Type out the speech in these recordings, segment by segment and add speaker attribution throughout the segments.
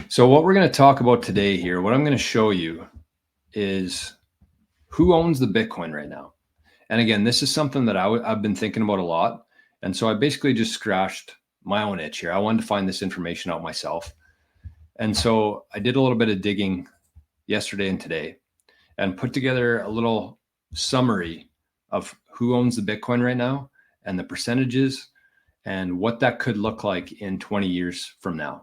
Speaker 1: So what we're going to talk about today here, what I'm going to show you is who owns the Bitcoin right now. And again, this is something that I've been thinking about a lot. And so I basically just scratched my own itch here. I wanted to find this information out myself. And so I did a little bit of digging yesterday and today and put together a little summary of who owns the Bitcoin right now and the percentages and what that could look like in 20 years from now.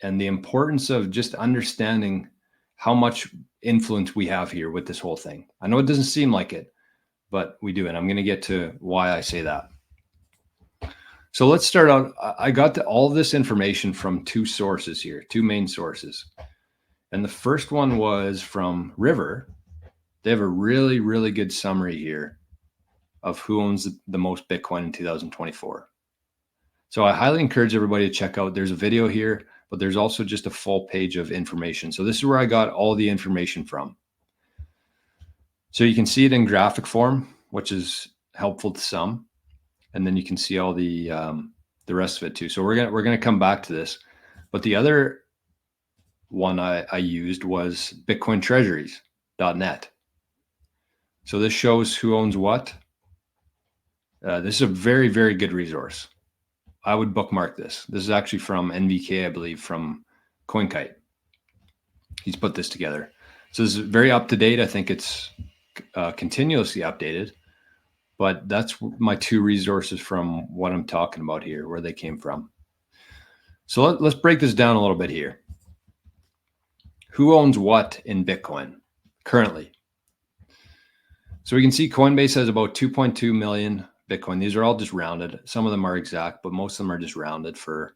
Speaker 1: And the importance of just understanding how much influence we have here with this whole thing. I know it doesn't seem like it, but we do. And I'm going to get to why I say that. So let's start out. I got all this information from two sources here, two main sources. And the first one was from River. They have a really, really good summary here of who owns the most Bitcoin in 2024. So I highly encourage everybody to check out. There's a video here, but there's also just a full page of information. So this is where I got all the information from. So you can see it in graphic form, which is helpful to some. And then you can see all the rest of it too. So we're gonna come back to this. But the other one I used was BitcoinTreasuries.net. So this shows who owns what. This is a very, very good resource. I would bookmark this. This is actually from NVK, I believe, from CoinKite. He's put this together. So this is very up to date. I think it's continuously updated, but that's my two resources from what I'm talking about here, where they came from. So let's break this down a little bit here. Who owns what in Bitcoin currently? So we can see Coinbase has about 2.2 million Bitcoin. These are all just rounded. Some of them are exact, but most of them are just rounded for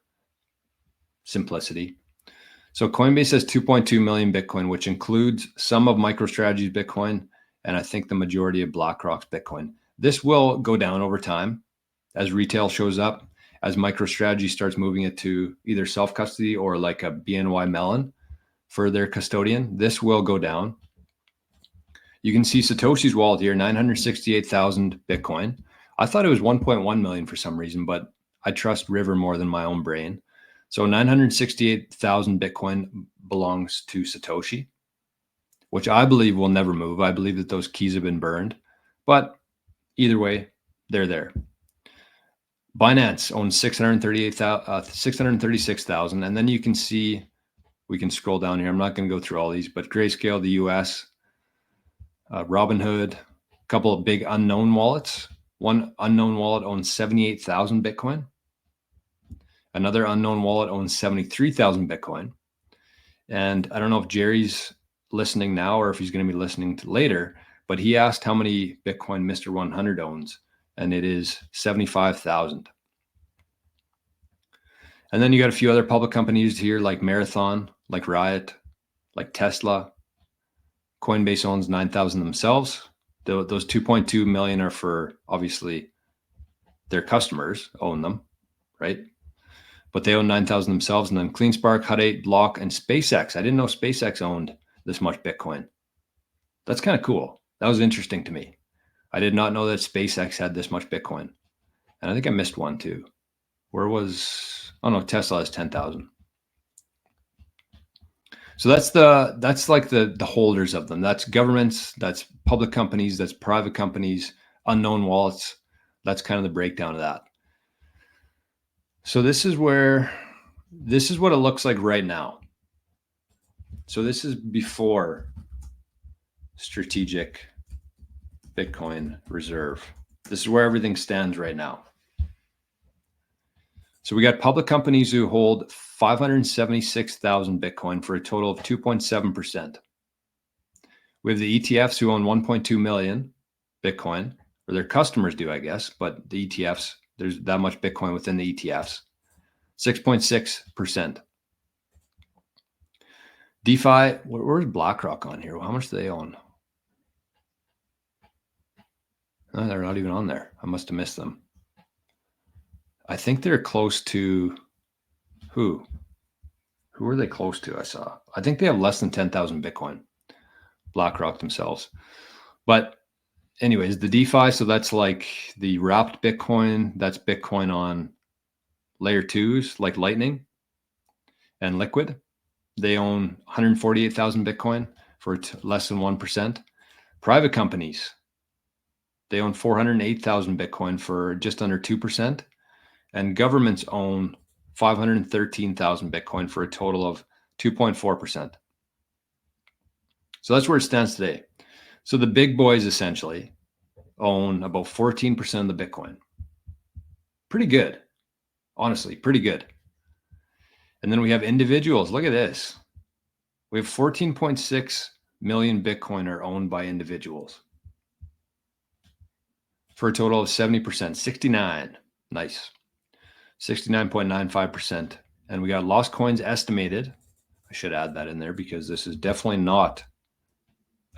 Speaker 1: simplicity. So Coinbase has 2.2 million Bitcoin, which includes some of MicroStrategy's Bitcoin, and I think the majority of BlackRock's Bitcoin. This will go down over time as retail shows up, as MicroStrategy starts moving it to either self-custody or like a BNY Mellon for their custodian. This will go down. You can see Satoshi's wallet here, 968,000 Bitcoin. I thought it was 1.1 million for some reason, but I trust River more than my own brain. So 968,000 Bitcoin belongs to Satoshi, which I believe will never move. I believe that those keys have been burned, but either way, they're there. Binance owns 636,000. And then you can see, we can scroll down here. I'm not going to go through all these, but Grayscale, the US, Robinhood, a couple of big unknown wallets. One unknown wallet owns 78,000 Bitcoin. Another unknown wallet owns 73,000 Bitcoin. And I don't know if Jerry's listening now or if he's going to be listening to later, but he asked how many Bitcoin Mr. 100 owns, and it is 75,000. And then you got a few other public companies here like Marathon, like Riot, like Tesla. Coinbase owns 9,000 themselves. Those 2.2 million are for, obviously, their customers own them, right? But they own 9,000 themselves. And then CleanSpark, Hut 8, Block, and SpaceX. I didn't know SpaceX owned this much Bitcoin. That's kind of cool. That was interesting to me. I did not know that SpaceX had this much Bitcoin. And I think I missed one too. Where was, oh no, Tesla has 10,000. So that's like the holders of them. That's governments, that's public companies, that's private companies, unknown wallets. That's kind of the breakdown of that. So this is what it looks like right now. So this is before strategic Bitcoin reserve. This is where everything stands right now. So we got public companies who hold 576,000 Bitcoin for a total of 2.7%. We have the ETFs who own 1.2 million Bitcoin, or their customers do, I guess, but the ETFs, there's that much Bitcoin within the ETFs, 6.6%. DeFi, where's BlackRock on here? How much do they own? Oh, they're not even on there. I must have missed them. I think they're close to who? Who are they close to? I think they have less than 10,000 Bitcoin, BlackRock themselves. But anyways, the DeFi, so that's like the wrapped Bitcoin. That's Bitcoin on layer twos like Lightning and Liquid. They own 148,000 Bitcoin for less than 1%. Private companies, they own 408,000 Bitcoin for just under 2%. And governments own 513,000 Bitcoin for a total of 2.4%. So that's where it stands today. So the big boys essentially own about 14% of the Bitcoin. Pretty good, honestly, pretty good. And then we have individuals. Look at this. We have 14.6 million Bitcoin are owned by individuals for a total of 70%, 69. Nice. 69.95%. And we got lost coins estimated. I should add that in there because this is definitely not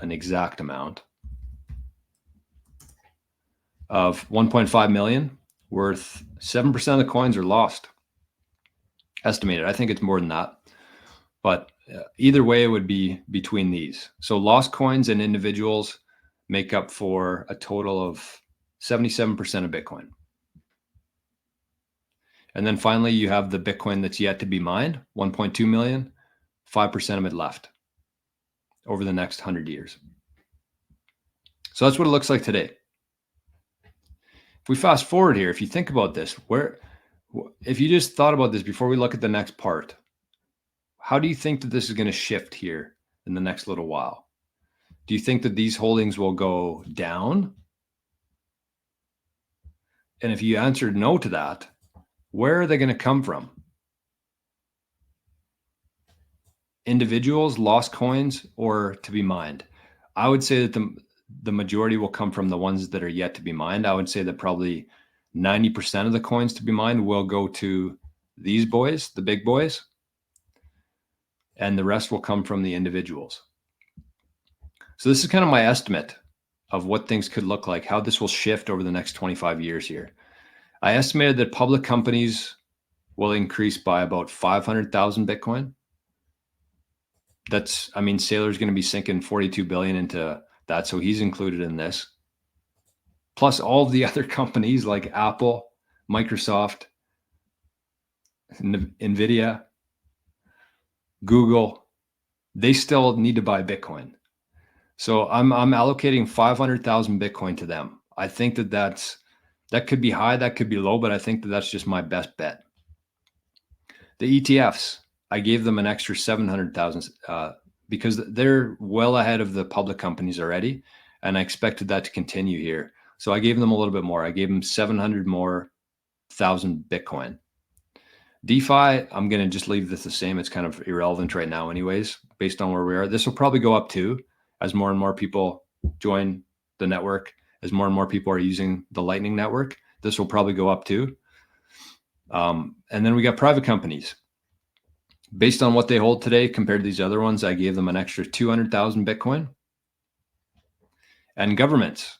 Speaker 1: an exact amount of 1.5 million, worth 7% of the coins are lost. Estimated. I think it's more than that. But either way, it would be between these. So lost coins and individuals make up for a total of 77% of Bitcoin. And then finally, you have the Bitcoin that's yet to be mined, 1.2 million, 5% of it left over the next 100 years. So that's what it looks like today. If we fast forward here, if you think about this, if you just thought about this before we look at the next part, how do you think that this is going to shift here in the next little while? Do you think that these holdings will go down? And if you answered no to that, where are they going to come from? Individuals, lost coins, or to be mined? I would say that the majority will come from the ones that are yet to be mined. I would say that probably 90% of the coins to be mined will go to these boys, the big boys, and the rest will come from the individuals. So this is kind of my estimate of what things could look like, how this will shift over the next 25 years here. I estimated that public companies will increase by about 500,000 Bitcoin. Saylor's going to be sinking 42 billion into that, so he's included in this. Plus all of the other companies like Apple, Microsoft, Nvidia, Google, they still need to buy Bitcoin. So I'm allocating 500,000 Bitcoin to them. I think that could be high, that could be low, but I think that that's just my best bet. The ETFs, I gave them an extra 700,000 because they're well ahead of the public companies already, and I expected that to continue here. So I gave them a little bit more. I gave them 700 more thousand Bitcoin. DeFi, I'm going to just leave this the same. It's kind of irrelevant right now anyways, based on where we are. This will probably go up too as more and more people join the network, as more and more people are using the Lightning Network. This will probably go up too. And then we got private companies. Based on what they hold today compared to these other ones, I gave them an extra 200,000 Bitcoin. And governments,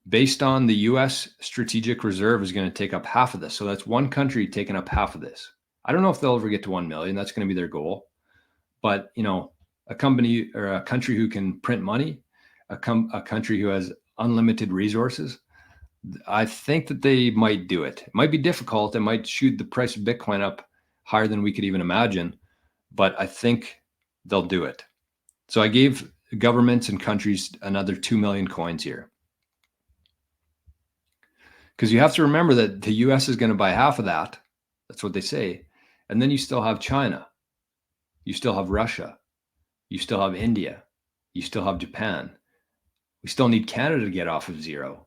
Speaker 1: based on the US Strategic Reserve is going to take up half of this. So that's one country taking up half of this. I don't know if they'll ever get to 1 million. That's going to be their goal. But, a company or a country who can print money, a country who has unlimited resources, I think that they might do it. It might be difficult. It might shoot the price of Bitcoin up higher than we could even imagine, but I think they'll do it. So I gave governments and countries another 2 million coins here. Because you have to remember that the US is going to buy half of that. That's what they say. And then you still have China. You still have Russia. You still have India. You still have Japan. We still need Canada to get off of zero.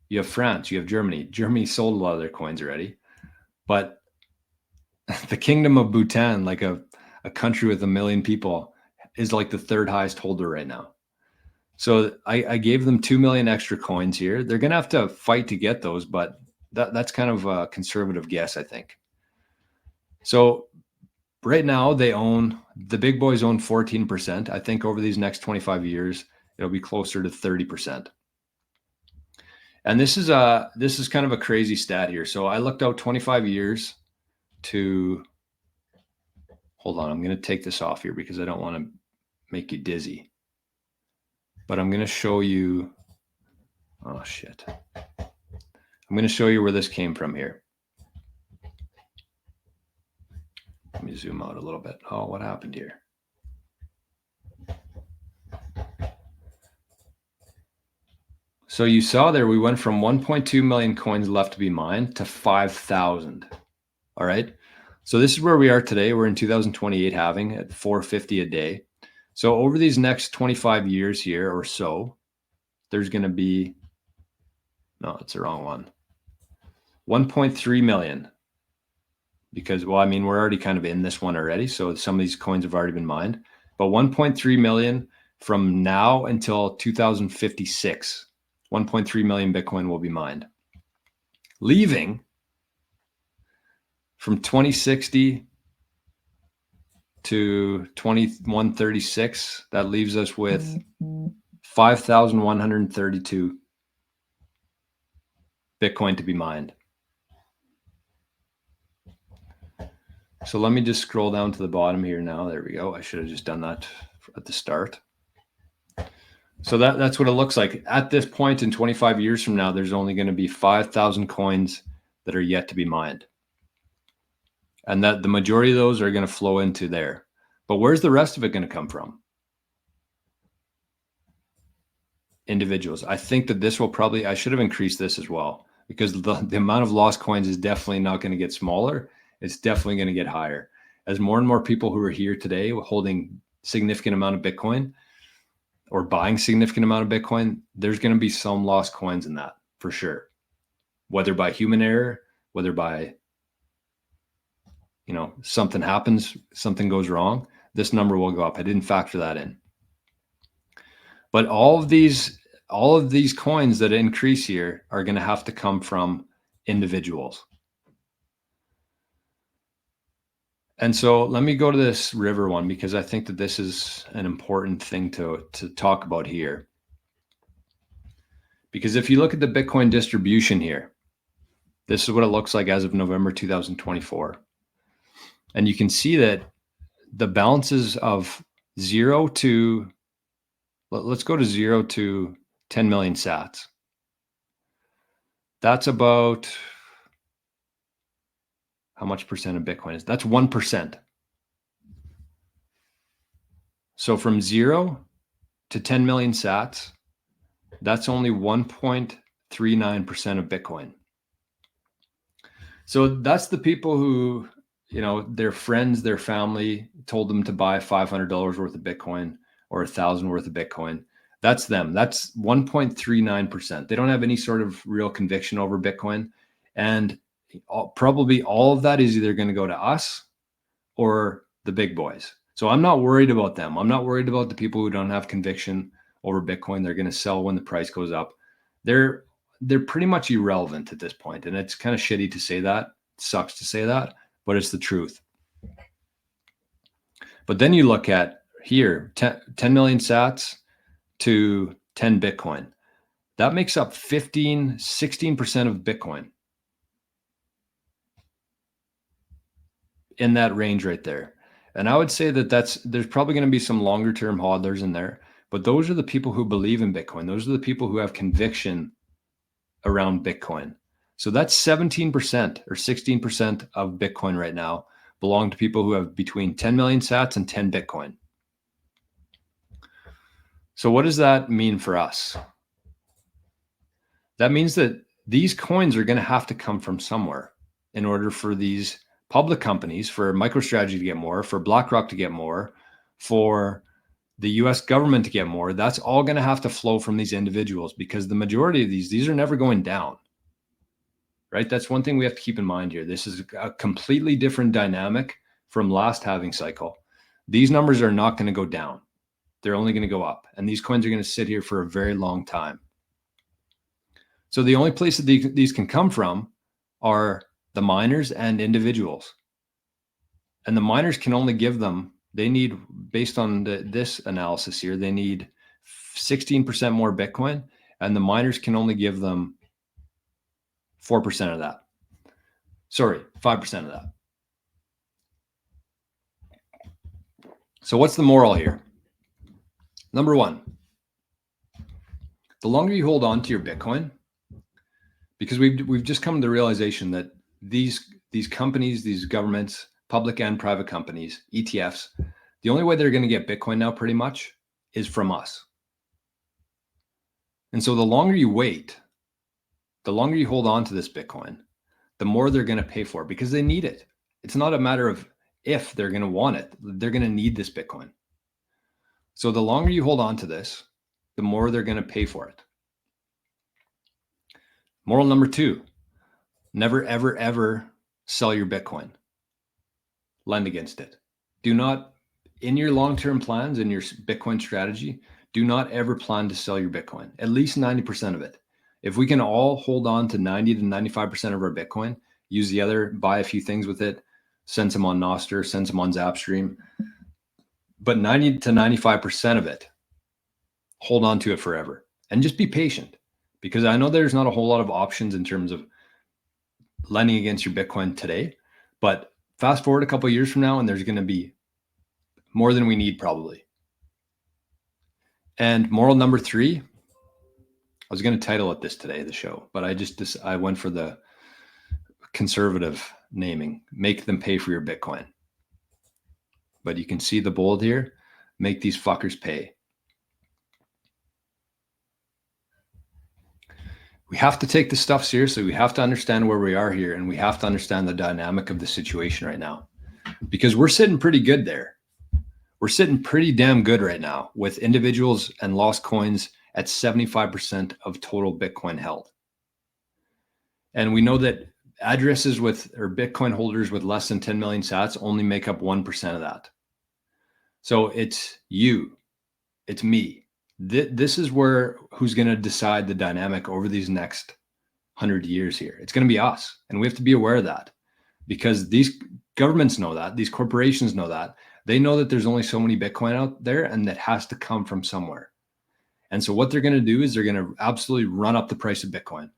Speaker 1: You have France. You have Germany. Germany sold a lot of their coins already. But the Kingdom of Bhutan, like a country with 1 million people, is like the third highest holder right now. So I gave them 2 million extra coins here. They're going to have to fight to get those, but that's kind of a conservative guess, I think. So right now the big boys own 14%. I think over these next 25 years, it'll be closer to 30%. And this is kind of a crazy stat here. So I looked out 25 years to, hold on, I'm going to take this off here because I don't want to make you dizzy. But I'm going to show you, oh shit. I'm going to show you where this came from here. Let me zoom out a little bit. Oh, what happened here? So you saw there, we went from 1.2 million coins left to be mined to 5,000. All right. So this is where we are today. We're in 2028 halving at 450 a day. So over these next 25 years here or so, there's going to be, no, it's the wrong one. 1.3 million. Because, well, I mean, we're already kind of in this one already. So some of these coins have already been mined. But 1.3 million from now until 2056, 1.3 million Bitcoin will be mined. Leaving from 2060 to 2136, that leaves us with 5,132 Bitcoin to be mined. So let me just scroll down to the bottom here now. There we go. I should have just done that at the start. So that's what it looks like. At this point in 25 years from now, there's only going to be 5,000 coins that are yet to be mined. And that the majority of those are going to flow into there. But where's the rest of it going to come from? Individuals. I think that this will probably, I should have increased this as well, because the amount of lost coins is definitely not going to get smaller. It's definitely going to get higher. As more and more people who are here today holding significant amount of Bitcoin or buying significant amount of Bitcoin, there's going to be some lost coins in that for sure. Whether by human error, whether by, something happens, something goes wrong, this number will go up. I didn't factor that in. But all of these coins that increase here are going to have to come from individuals. And so let me go to this river one, because I think that this is an important thing to talk about here. Because if you look at the Bitcoin distribution here, this is what it looks like as of November 2024. And you can see that the balances of 0 to, let's go to 0 to 10 million sats. That's about, how much percent of Bitcoin is? That's 1%. So from 0 to 10 million sats, that's only 1.39% of Bitcoin. So that's the people who, their friends, their family told them to buy $500 worth of Bitcoin or $1,000 worth of Bitcoin. That's them. That's 1.39%. They don't have any sort of real conviction over Bitcoin. And probably all of that is either going to go to us or the big boys. So I'm not worried about them. I'm not worried about the people who don't have conviction over Bitcoin. They're going to sell when the price goes up. They're pretty much irrelevant at this point. And it's kind of shitty to say that. It sucks to say that, but it's the truth. But then you look at here, 10 million sats to 10 Bitcoin. That makes up 16% of Bitcoin. In that range right there. And I would say that there's probably going to be some longer term hodlers in there, but those are the people who believe in Bitcoin. Those are the people who have conviction around Bitcoin. So that's 17% or 16% of Bitcoin right now belong to people who have between 10 million sats and 10 Bitcoin. So what does that mean for us? That means that these coins are going to have to come from somewhere in order for these public companies, for MicroStrategy to get more, for BlackRock to get more, for the US government to get more. That's all going to have to flow from these individuals, because the majority of these are never going down, right? That's one thing we have to keep in mind here. This is a completely different dynamic from last halving cycle. These numbers are not going to go down. They're only going to go up. And these coins are going to sit here for a very long time. So the only place that these can come from are the miners and individuals. And the miners can only give them, they need, based on this analysis here, they need 16% more Bitcoin, and the miners can only give them 4% of that. Sorry, 5% of that. So what's the moral here? Number one, the longer you hold on to your Bitcoin, because we've just come to the realization that these companies, these governments, public and private companies, ETFs, the only way they're going to get Bitcoin now pretty much is from us. And so the longer you wait, the longer you hold on to this Bitcoin, the more they're going to pay for it because they need it. It's not a matter of if they're going to want it. They're going to need this Bitcoin. So the longer you hold on to this, the more they're going to pay for it. Moral number 2, never, ever, ever sell your Bitcoin. Lend against it. Do not, in your long-term plans, in your Bitcoin strategy, do not ever plan to sell your Bitcoin, at least 90% of it. If we can all hold on to 90 to 95% of our Bitcoin, use the other, buy a few things with it, send some on Nostr, send some on Zapstream, but 90 to 95% of it, hold on to it forever and just be patient, because I know there's not a whole lot of options in terms of lending against your Bitcoin today, but fast forward a couple of years from now and there's going to be more than we need probably. And moral number 3, I was going to title it this today, the show, but I went for the conservative naming, make them pay for your Bitcoin. But you can see the bold here, make these fuckers pay. We have to take this stuff seriously. We have to understand where we are here, and we have to understand the dynamic of the situation right now, because we're sitting pretty good there. We're sitting pretty damn good right now with individuals and lost coins at 75% of total Bitcoin held. And we know that addresses with, or Bitcoin holders with less than 10 million sats only make up 1% of that. So it's you, it's me. This is who's going to decide the dynamic over these next 100 years here. It's going to be us. And we have to be aware of that, because these governments know that, these corporations know that. They know that there's only so many Bitcoin out there, and that has to come from somewhere. And so what they're going to do is they're going to absolutely run up the price of Bitcoin,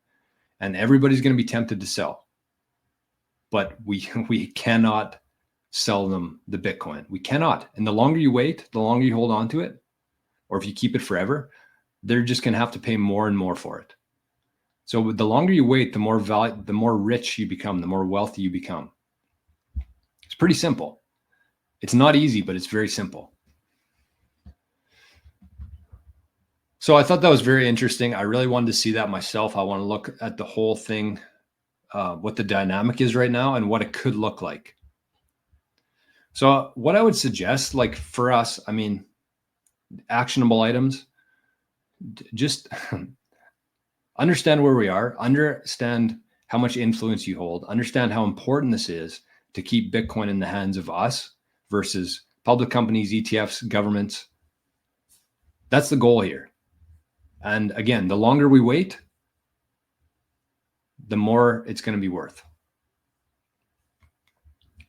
Speaker 1: and everybody's going to be tempted to sell. But we cannot sell them the Bitcoin. We cannot. And the longer you wait, the longer you hold on to it, or if you keep it forever, they're just going to have to pay more and more for it. So the longer you wait, the more rich you become, the more wealthy you become. It's pretty simple. It's not easy, but it's very simple. So I thought that was very interesting. I really wanted to see that myself. I want to look at the whole thing, what the dynamic is right now and what it could look like. So what I would suggest, like for us, I mean, actionable items, just understand where we are, understand how much influence you hold, understand how important this is to keep Bitcoin in the hands of us versus public companies, ETFs, governments. That's the goal here. And again, the longer we wait, the more it's going to be worth.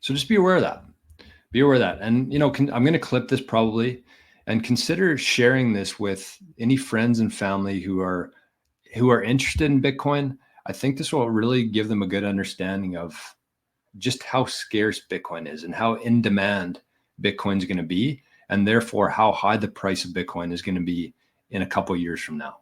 Speaker 1: So just be aware of that. Be aware of that. And, I'm going to clip this probably, and consider sharing this with any friends and family who are interested in Bitcoin. I think this will really give them a good understanding of just how scarce Bitcoin is and how in demand Bitcoin is going to be, and therefore how high the price of Bitcoin is going to be in a couple of years from now.